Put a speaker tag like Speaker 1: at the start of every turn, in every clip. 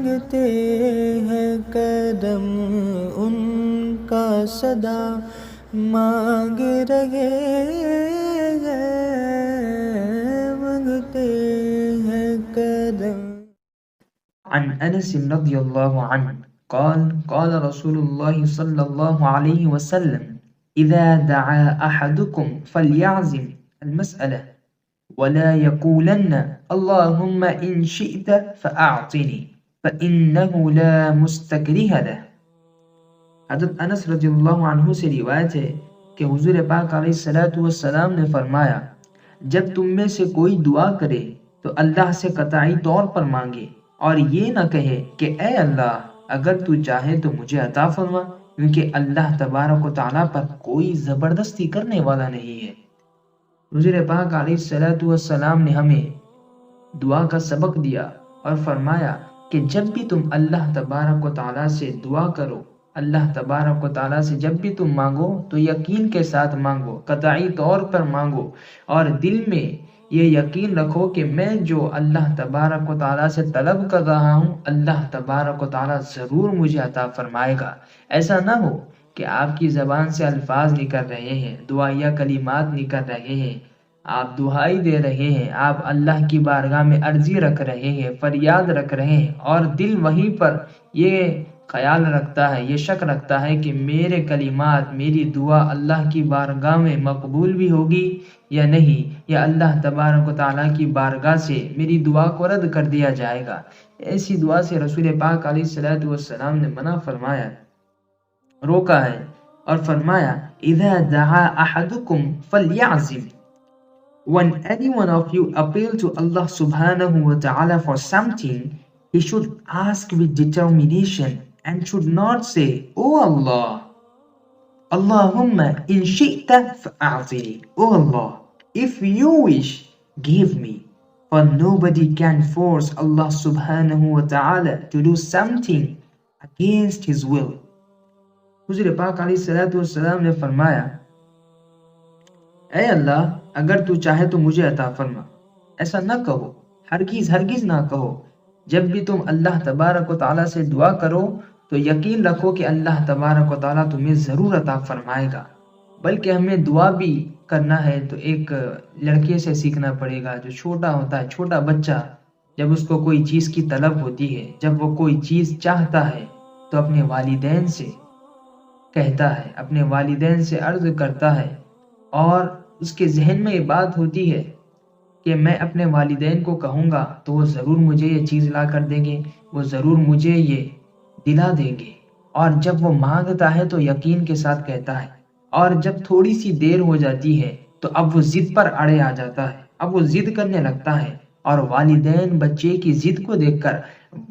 Speaker 1: مانگتے ہیں کرم ان کا صدا مانگ رہے ہیں، مانگتے ہیں کرم۔
Speaker 2: عن انس رضی اللہ عنہ قال قال رسول الله صلى الله عليه وسلم إذا دعا أحدكم فليعزم المسألة ولا يقولن اللهم إن شئت فأعطني فإنه لا مستكره له۔ حضرت انس رضی اللہ عنہ سے روایت ہے کہ حضور پاک علیہ الصلوۃ والسلام نے فرمایا، جب تم میں سے کوئی دعا کرے تو اللہ سے قطعی طور پر مانگے اور یہ نہ کہے کہ اے اللہ اگر تو چاہے تو مجھے عطا فرما، کیونکہ اللہ تبارک و تعالیٰ پر کوئی زبردستی کرنے والا نہیں ہے۔ حضور پاک علیہ الصلوۃ والسلام نے ہمیں دعا کا سبق دیا اور فرمایا کہ جب بھی تم اللہ تبارک و تعالیٰ سے دعا کرو، اللہ تبارک و تعالیٰ سے جب بھی تم مانگو تو یقین کے ساتھ مانگو، قطعی طور پر مانگو، اور دل میں یہ یقین رکھو کہ میں جو اللہ تبارک و تعالیٰ سے طلب کر رہا ہوں اللہ تبارک و تعالیٰ ضرور مجھے عطا فرمائے گا۔ ایسا نہ ہو کہ آپ کی زبان سے الفاظ نکل رہے ہیں، دعائیہ کلمات نکل رہے ہیں، آپ دعائی دے رہے ہیں، آپ اللہ کی بارگاہ میں عرضی رکھ رہے ہیں، فریاد رکھ رہے ہیں، اور دل وہیں پر یہ خیال رکھتا ہے، یہ شک رکھتا ہے کہ میرے کلمات، میری دعا اللہ کی بارگاہ میں مقبول بھی ہوگی یا نہیں، یا اللہ تبارک و تعالیٰ کی بارگاہ سے میری دعا کو رد کر دیا جائے گا۔ ایسی دعا سے رسول پاک علیہ الصلوۃ والسلام نے منع فرمایا، روکا ہے، اور فرمایا اذا دعا احدکم فلیعزم۔ When any one of you appeal to Allah subhanahu wa ta'ala for something, he should ask with determination and should not say, "Oh Allah, Allahumma in shi'ta fa'atini." Oh Allah, if you wish, give me. For nobody can force Allah subhanahu wa ta'ala to do something against his will. حضور پاک علیہ الصلوۃ والسلام نے فرمایا، اے اللہ اگر تو چاہے تو مجھے عطا فرما۔ ایسا نہ کہو، ہرگز ہرگز نہ کہو۔ جب بھی تم اللہ تبارک و تعالیٰ سے دعا کرو تو یقین رکھو کہ اللہ تبارک و تعالیٰ تمہیں ضرور عطا فرمائے گا۔ بلکہ ہمیں دعا بھی کرنا ہے تو ایک لڑکے سے سیکھنا پڑے گا جو چھوٹا ہوتا ہے، چھوٹا بچہ جب اس کو کوئی چیز کی طلب ہوتی ہے، جب وہ کوئی چیز چاہتا ہے تو اپنے والدین سے کہتا ہے، اپنے والدین سے عرض کرتا ہے، اور اس کے ذہن میں یہ بات ہوتی ہے کہ میں اپنے والدین کو کہوں گا تو وہ ضرور مجھے یہ چیز لا کر دیں گے، وہ ضرور مجھے یہ دلا دیں گے۔ اور جب وہ مانگتا ہے تو یقین کے ساتھ کہتا ہے، اور جب تھوڑی سی دیر ہو جاتی ہے تو اب وہ ضد پر اڑے آ جاتا ہے، اب وہ ضد کرنے لگتا ہے، اور والدین بچے کی ضد کو دیکھ کر،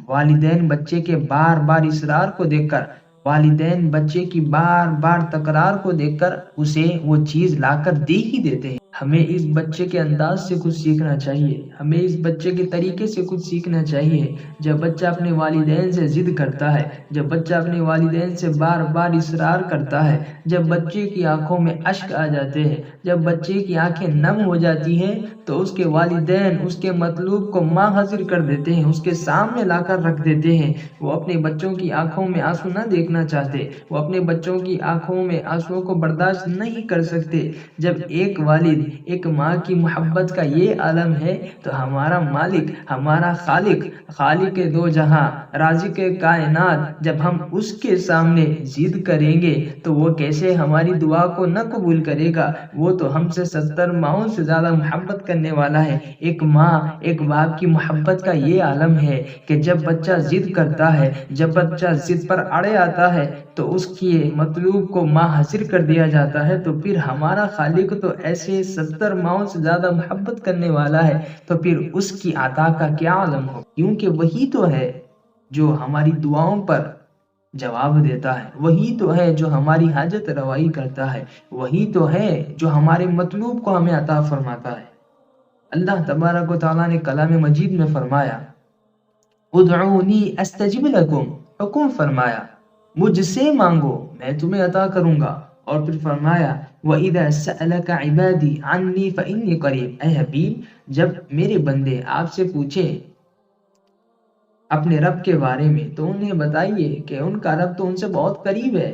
Speaker 2: والدین بچے کے بار بار اصرار کو دیکھ کر، والدین بچے کی بار بار تکرار کو دیکھ کر اسے وہ چیز لا کر دے ہی دیتے ہیں۔ ہمیں اس بچے کے انداز سے کچھ سیکھنا چاہیے، ہمیں اس بچے کے طریقے سے کچھ سیکھنا چاہیے۔ جب بچہ اپنے والدین سے ضد کرتا ہے، جب بچہ اپنے والدین سے بار بار اصرار کرتا ہے، جب بچے کی آنکھوں میں اشک آ جاتے ہیں، جب بچے کی آنکھیں نم ہو جاتی ہیں تو اس کے والدین اس کے مطلوب کو ماں حاضر کر دیتے ہیں، اس کے سامنے لا کر رکھ دیتے ہیں۔ وہ اپنے بچوں کی آنکھوں میں آنسو نہ دیکھنا چاہتے، وہ اپنے بچوں کی آنکھوں میں آنسوؤں کو برداشت نہیں کر سکتے۔ جب ایک والد، ایک ماں کی محبت کا یہ عالم ہے تو ہمارا مالک، ہمارا خالق، خالق دو جہاں، رازق کائنات، جب ہم اس کے سامنے ضد کریں گے تو وہ کیسے ہماری دعا کو نہ قبول کرے گا؟ وہ تو ہم سے 70 ماؤں سے زیادہ محبت کرنے والا ہے۔ ایک ماں، ایک باپ کی محبت کا یہ عالم ہے کہ جب بچہ ضد کرتا ہے، جب بچہ ضد پر اڑے آتا ہے تو اس کی مطلوب کو ماں حاضر کر دیا جاتا ہے، تو پھر ہمارا خالق تو ایسے 70 ماؤں سے زیادہ محبت کرنے والا ہے، تو پھر اس کی عطا کا کیا عالم ہو؟ کیونکہ وہی تو ہے جو ہماری دعاؤں پر جواب دیتا ہے، وہی تو ہے جو ہماری حاجت روائی کرتا ہے، وہی تو ہے جو ہمارے مطلوب کو ہمیں عطا فرماتا ہے۔ اللہ تبارک و تعالیٰ نے کلام مجید میں فرمایا، ادعونی استجب لکم، حکم فرمایا مجھ سے مانگو میں تمہیں عطا کروں گا، اور پھر فرمایا وَإِذَا سَأَلَكَ عِبَادِي عَنِّي فَإِنِّي قَرِيبٌ، اے حبیب جب میرے بندے آپ سے پوچھے اپنے رب کے بارے میں تو انہیں بتائیے کہ ان کا رب تو ان سے بہت قریب ہے۔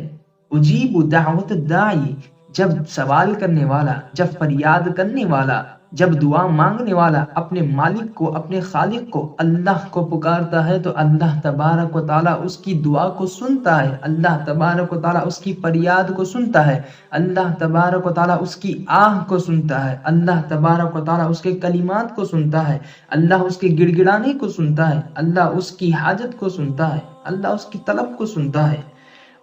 Speaker 2: اجیب دعوت الداعی، جب سوال کرنے والا، جب فریاد کرنے والا، جب دعا مانگنے والا اپنے مالک کو، اپنے خالق کو، اللہ کو پکارتا ہے تو اللہ تبارک و تعالیٰ اس کی دعا کو سنتا ہے، اللہ تبارک و تعالیٰ اس کی فریاد کو سنتا ہے، اللہ تبارک و تعالیٰ اس کی آہ کو سنتا ہے، اللہ تبارک و تعالیٰ اس کے کلمات کو سنتا ہے، اللہ اس کے گڑ گڑانے کو سنتا ہے، اللہ اس کی حاجت کو سنتا ہے، اللہ اس کی طلب کو سنتا ہے۔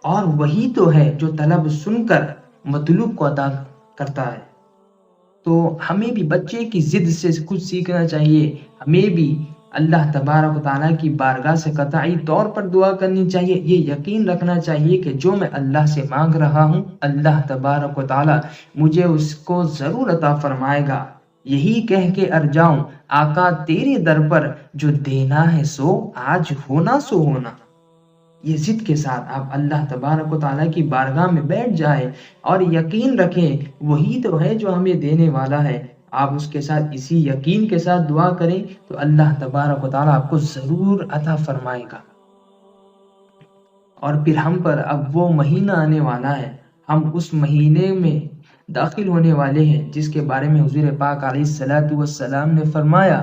Speaker 2: اور وہی تو ہے جو طلب سن کر مطلوب کو عطا کرتا ہے۔ تو ہمیں بھی بچے کی ضد سے کچھ سیکھنا چاہیے، ہمیں بھی اللہ تبارک و تعالیٰ کی بارگاہ سے قطعی طور پر دعا کرنی چاہیے، یہ یقین رکھنا چاہیے کہ جو میں اللہ سے مانگ رہا ہوں اللہ تبارک و تعالیٰ مجھے اس کو ضرور عطا فرمائے گا۔ یہی کہہ کے ارجاؤں آقا تیرے در پر، جو دینا ہے سو آج ہونا سو ہونا۔ یہ ضد کے ساتھ آپ اللہ تبارک و تعالیٰ کی بارگاہ میں بیٹھ جائیں اور یقین رکھیں وہی تو ہے جو ہمیں دینے والا ہے۔ آپ اس کے ساتھ اسی یقین کے ساتھ دعا کریں تو اللہ تبارک و تعالیٰ آپ کو ضرور عطا فرمائے گا۔ اور پھر ہم پر اب وہ مہینہ آنے والا ہے، ہم اس مہینے میں داخل ہونے والے ہیں جس کے بارے میں حضور پاک علیہ الصلوۃ والسلام نے فرمایا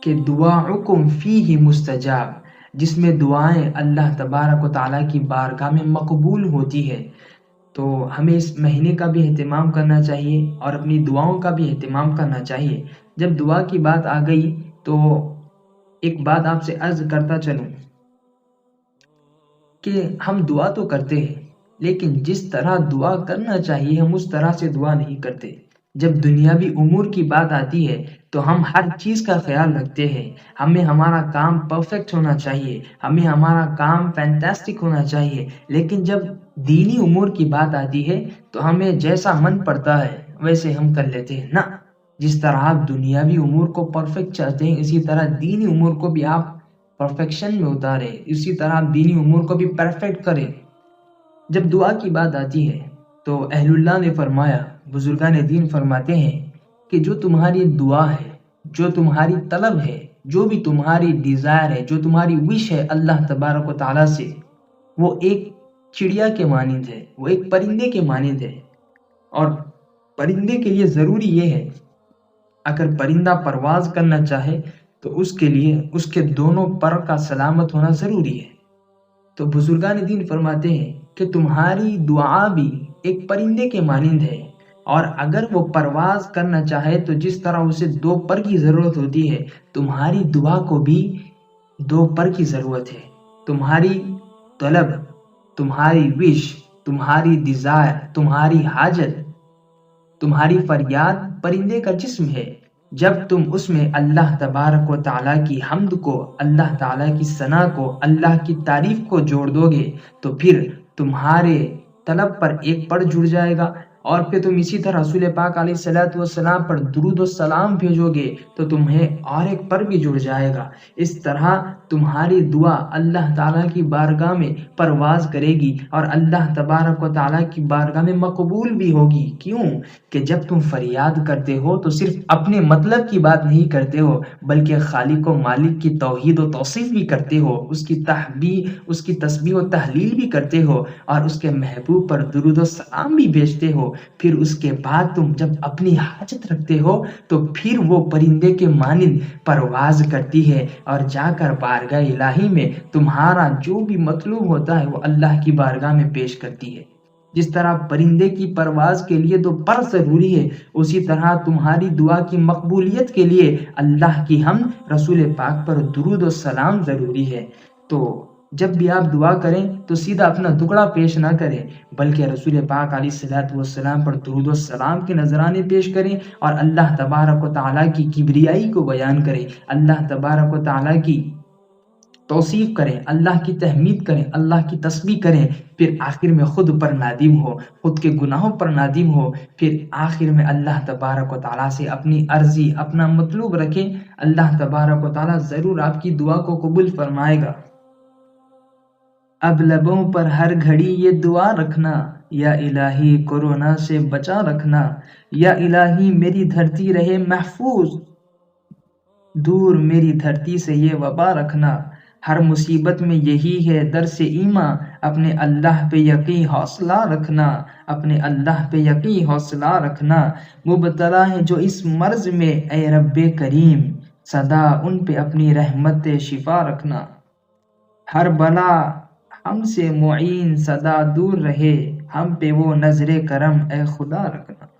Speaker 2: کہ دعاؤکم فیہ مستجاب، جس میں دعائیں اللہ تبارک و تعالیٰ کی بارگاہ میں مقبول ہوتی ہے۔ تو ہمیں اس مہینے کا بھی اہتمام کرنا چاہیے اور اپنی دعاؤں کا بھی اہتمام کرنا چاہیے۔ جب دعا کی بات آ گئی تو ایک بات آپ سے عرض کرتا چلوں کہ ہم دعا تو کرتے ہیں لیکن جس طرح دعا کرنا چاہیے ہم اس طرح سے دعا نہیں کرتے۔ جب دنیاوی امور کی بات آتی ہے تو ہم ہر چیز کا خیال رکھتے ہیں، ہمیں ہمارا کام پرفیکٹ ہونا چاہیے، ہمیں ہمارا کام فینٹاسٹک ہونا چاہیے، لیکن جب دینی امور کی بات آتی ہے تو ہمیں جیسا من پڑتا ہے ویسے ہم کر لیتے ہیں۔ نہ، جس طرح آپ دنیاوی امور کو پرفیکٹ چاہتے ہیں اسی طرح دینی امور کو بھی آپ پرفیکشن میں اتاریں، اسی طرح آپ دینی امور کو بھی پرفیکٹ کریں۔ جب دعا کی بات آتی ہے تو اہل اللہ نے فرمایا، بزرگان دین فرماتے ہیں کہ جو تمہاری دعا ہے، جو تمہاری طلب ہے، جو بھی تمہاری ڈیزائر ہے، جو تمہاری وش ہے اللہ تبارک و تعالیٰ سے، وہ ایک چڑیا کے مانند ہے، وہ ایک پرندے کے مانند ہے۔ اور پرندے کے لیے ضروری یہ ہے اگر پرندہ پرواز کرنا چاہے تو اس کے لیے اس کے دونوں پر کا سلامت ہونا ضروری ہے۔ تو بزرگان دین فرماتے ہیں کہ تمہاری دعا بھی ایک پرندے کے مانند ہے، اور اگر وہ پرواز کرنا چاہے تو جس طرح اسے دو پر کی ضرورت ہوتی ہے تمہاری دعا کو بھی دو پر کی ضرورت ہے۔ تمہاری طلب، تمہاری وش، تمہاری ڈیزائر، تمہاری حاجت، تمہاری فریاد پرندے کا جسم ہے۔ جب تم اس میں اللہ تبارک و تعالیٰ کی حمد کو، اللہ تعالیٰ کی ثنا کو، اللہ کی تعریف کو جوڑ دو گے تو پھر تمہارے طلب پر ایک پر جڑ جائے گا، اور پھر تم اسی طرح رسول پاک علیہ الصلوۃ والسلام پر درود و سلام بھیجو گے تو تمہیں اور ایک پر بھی جڑ جائے گا۔ اس طرح تمہاری دعا اللہ تعالیٰ کی بارگاہ میں پرواز کرے گی اور اللہ تبارک و تعالیٰ کی بارگاہ میں مقبول بھی ہوگی۔ کیوں کہ جب تم فریاد کرتے ہو تو صرف اپنے مطلب کی بات نہیں کرتے ہو بلکہ خالق و مالک کی توحید و توصیف بھی کرتے ہو، اس کی تسبیح و تحلیل بھی کرتے ہو اور اس کے محبوب پر درود و سلام بھی بھیجتے ہو۔ پھر اس کے بعد تم جب اپنی حاجت رکھتے ہو تو پھر وہ پرندے کے مانند پرواز کرتی ہے اور جا کر بارگاہ الہی میں تمہارا جو بھی مطلوب ہوتا ہے وہ اللہ کی بارگاہ میں پیش کرتی ہے۔ جس طرح پرندے کی پرواز کے لیے تو پر ضروری ہے، اسی طرح تمہاری دعا کی مقبولیت کے لیے اللہ کی حمد، رسول پاک پر درود و سلام ضروری ہے۔ تو جب بھی آپ دعا کریں تو سیدھا اپنا دکڑا پیش نہ کریں بلکہ رسول پاک علیہ الصلوۃ والسلام پر درود و سلام کے نذرانے پیش کریں اور اللہ تبارک و تعالیٰ کی کبریائی کو بیان کریں، اللہ تبارک و تعالیٰ کی توصیف کریں، اللہ کی تحمید کریں، اللہ کی تسبیح کریں، پھر آخر میں خود پر نادم ہو، خود کے گناہوں پر نادم ہو، پھر آخر میں اللہ تبارک و تعالیٰ سے اپنی عرضی، اپنا مطلوب رکھیں۔ اللہ تبارک و تعالیٰ ضرور آپ کی دعا کو قبول فرمائے گا۔ اب لبوں پر ہر گھڑی یہ دعا رکھنا، یا الہی کورونا سے بچا رکھنا، یا الہی میری دھرتی رہے محفوظ، دور میری دھرتی سے یہ وبا رکھنا، ہر مصیبت میں یہی ہے درس ایماں، اپنے اللہ پہ یقین حوصلہ رکھنا، اپنے اللہ پہ یقین حوصلہ رکھنا۔ مبتلا ہیں جو اس مرض میں اے رب کریم، سدا ان پہ اپنی رحمت شفا رکھنا۔ ہر بلا ہم سے معین سدا دور رہے، ہم پہ وہ نظر کرم اے خدا رکھنا۔